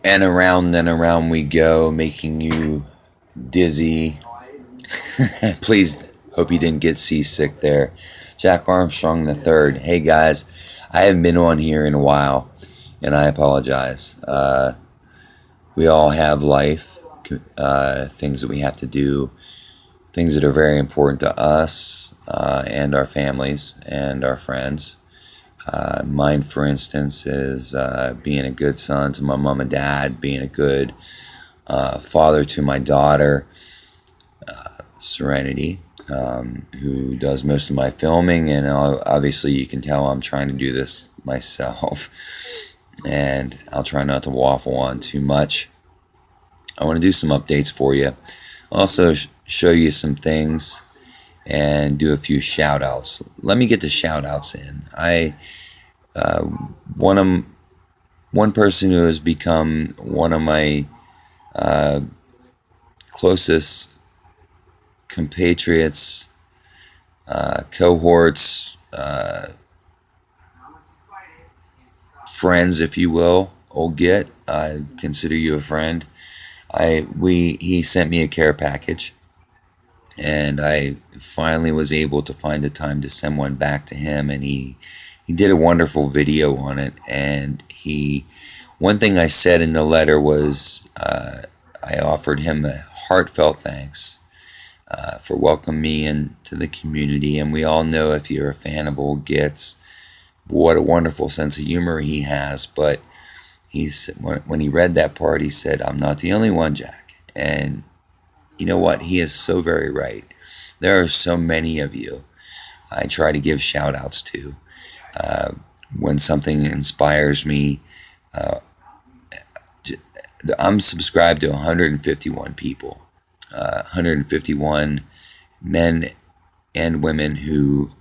And around we go, making you dizzy. Please hope you didn't get seasick there. Jack Armstrong the third. Hey guys, I haven't been on here in a while, and I apologize. We all have life, things that we have to do, things that are very important to us and our families and our friends. Mine, for instance, is being a good son to my mom and dad, being a good father to my daughter, Serenity, who does most of my filming. And obviously, you can tell I'm trying to do this myself. And I'll try not to waffle on too much. I want to do some updates for you. Also, show you some things and do a few shout outs. Let me get the shout outs in. Uh, one of one person who has become one of my uh, closest compatriots, cohorts, friends, if you will. Old Git, I consider you a friend. He sent me a care package, and I finally was able to find the time to send one back to him, and he did a wonderful video on it. And one thing I said in the letter was I offered him a heartfelt thanks for welcoming me into the community. And we all know, if you're a fan of Old Gits, what a wonderful sense of humor he has. But when he read that part, he said, "I'm not the only one, Jack." And you know what? He is so very right. There are so many of you I try to give shout outs to. Uh, when something inspires me, uh, I'm subscribed to 151 people, 151 men and women who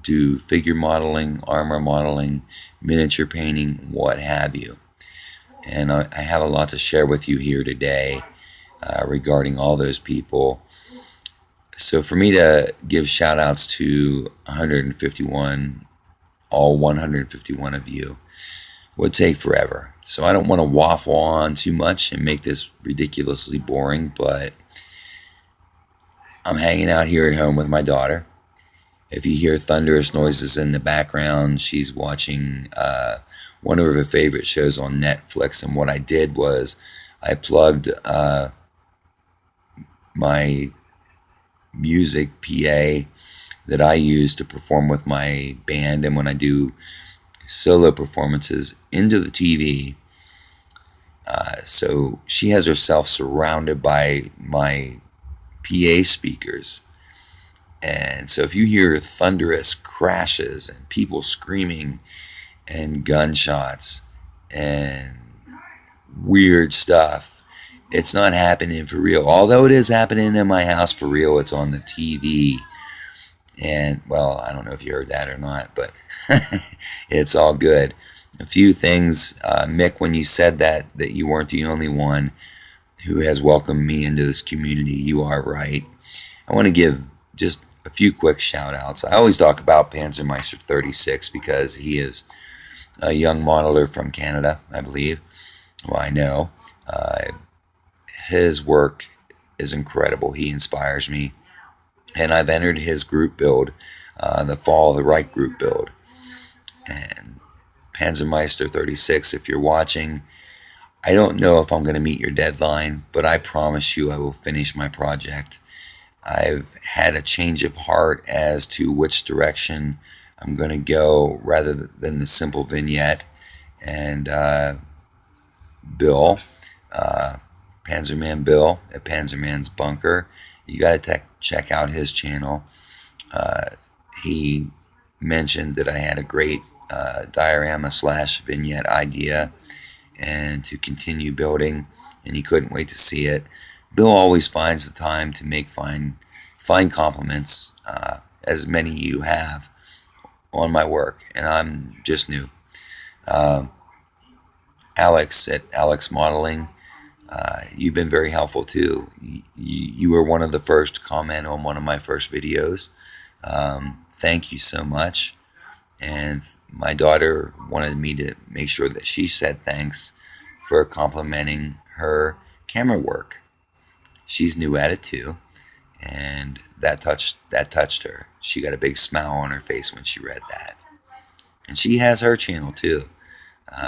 do figure modeling, armor modeling, miniature painting, what have you. And I have a lot to share with you here today regarding all those people. So for me to give shout outs to 151, all 151 of you, would take forever. So I don't want to waffle on too much and make this ridiculously boring, but I'm hanging out here at home with my daughter. If you hear thunderous noises in the background, she's watching one of her favorite shows on Netflix. And what I did was I plugged my music PA that I use to perform with my band, and when I do solo performances, into the TV. So she has herself surrounded by my PA speakers. And so if you hear thunderous crashes and people screaming and gunshots and weird stuff, it's not happening for real. Although it is happening in my house for real, it's on the TV. And, well, I don't know if you heard that or not, but it's all good. A few things, Mick, when you said that you weren't the only one who has welcomed me into this community, you are right. I want to give just a few quick shout outs. I always talk about Panzermeister 36 because he is a young modeler from Canada, I believe. Well, I know. His work is incredible. He inspires me. And I've entered his group build, the Fall of the Right group build. And Panzermeister 36, if you're watching, I don't know if I'm going to meet your deadline, but I promise you I will finish my project. I've had a change of heart as to which direction I'm going to go rather than the simple vignette. And Bill, Panzerman Bill at Panzerman's Bunker, you got to check out his channel. He mentioned that I had a great diorama / vignette idea and to continue building, and he couldn't wait to see it. Bill always finds the time to make fine compliments, as many of you have, on my work, and I'm just new. Alex at Alex Modeling, you've been very helpful too. You were one of the first to comment on one of my first videos. Thank you so much. And my daughter wanted me to make sure that she said thanks for complimenting her camera work. She's new at it too, and that touched her. She got a big smile on her face when she read that. And she has her channel too.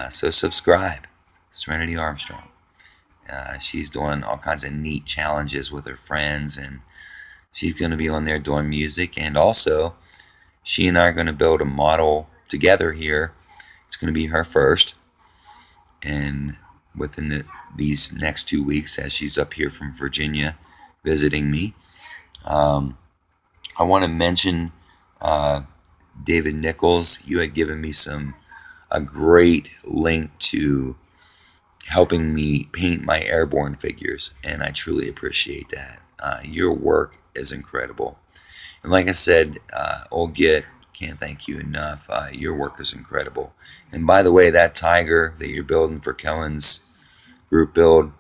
So subscribe, Serenity Armstrong. She's doing all kinds of neat challenges with her friends, and she's going to be on there doing music. And also, she and I are going to build a model together here. It's going to be her first. And within these next 2 weeks, as she's up here from Virginia visiting me, I want to mention David Nichols. You had given me a great link to helping me paint my airborne figures, and I truly appreciate that. Your work is incredible. And like I said, Old Git, can't thank you enough. Your work is incredible. And by the way, that tiger that you're building for Kellen's group build,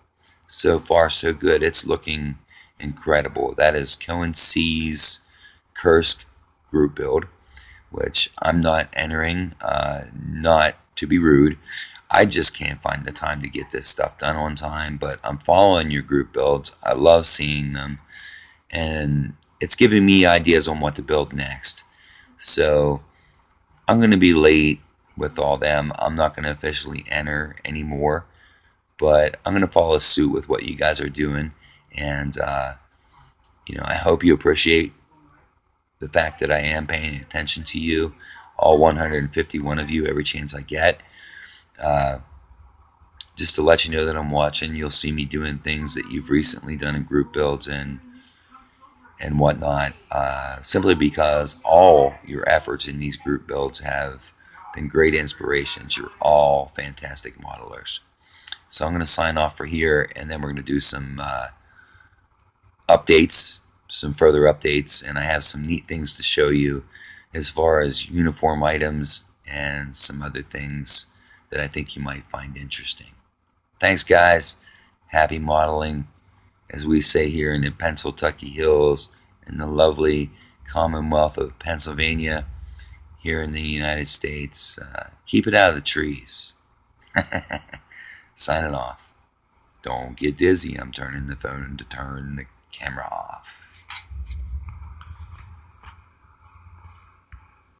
so far so good. It's looking incredible. That is Kellen C's Kursk group build, which I'm not entering, not to be rude. I just can't find the time to get this stuff done on time, but I'm following your group builds. I love seeing them, and it's giving me ideas on what to build next. So I'm going to be late with all them. I'm not going to officially enter anymore, but I'm going to follow suit with what you guys are doing. And, I hope you appreciate the fact that I am paying attention to you, all 151 of you, every chance I get. Just to let you know that I'm watching. You'll see me doing things that you've recently done in group builds and whatnot, simply because all your efforts in these group builds have been great inspirations. You're all fantastic modelers. So I'm going to sign off for here, and then we're going to do some updates, some further updates, and I have some neat things to show you as far as uniform items and some other things that I think you might find interesting. Thanks, guys. Happy modeling, as we say here in the Pennsylvania Hills, in the lovely Commonwealth of Pennsylvania, here in the United States. Keep it out of the trees. Signing off. Don't get dizzy. I'm turning the phone to turn the camera off.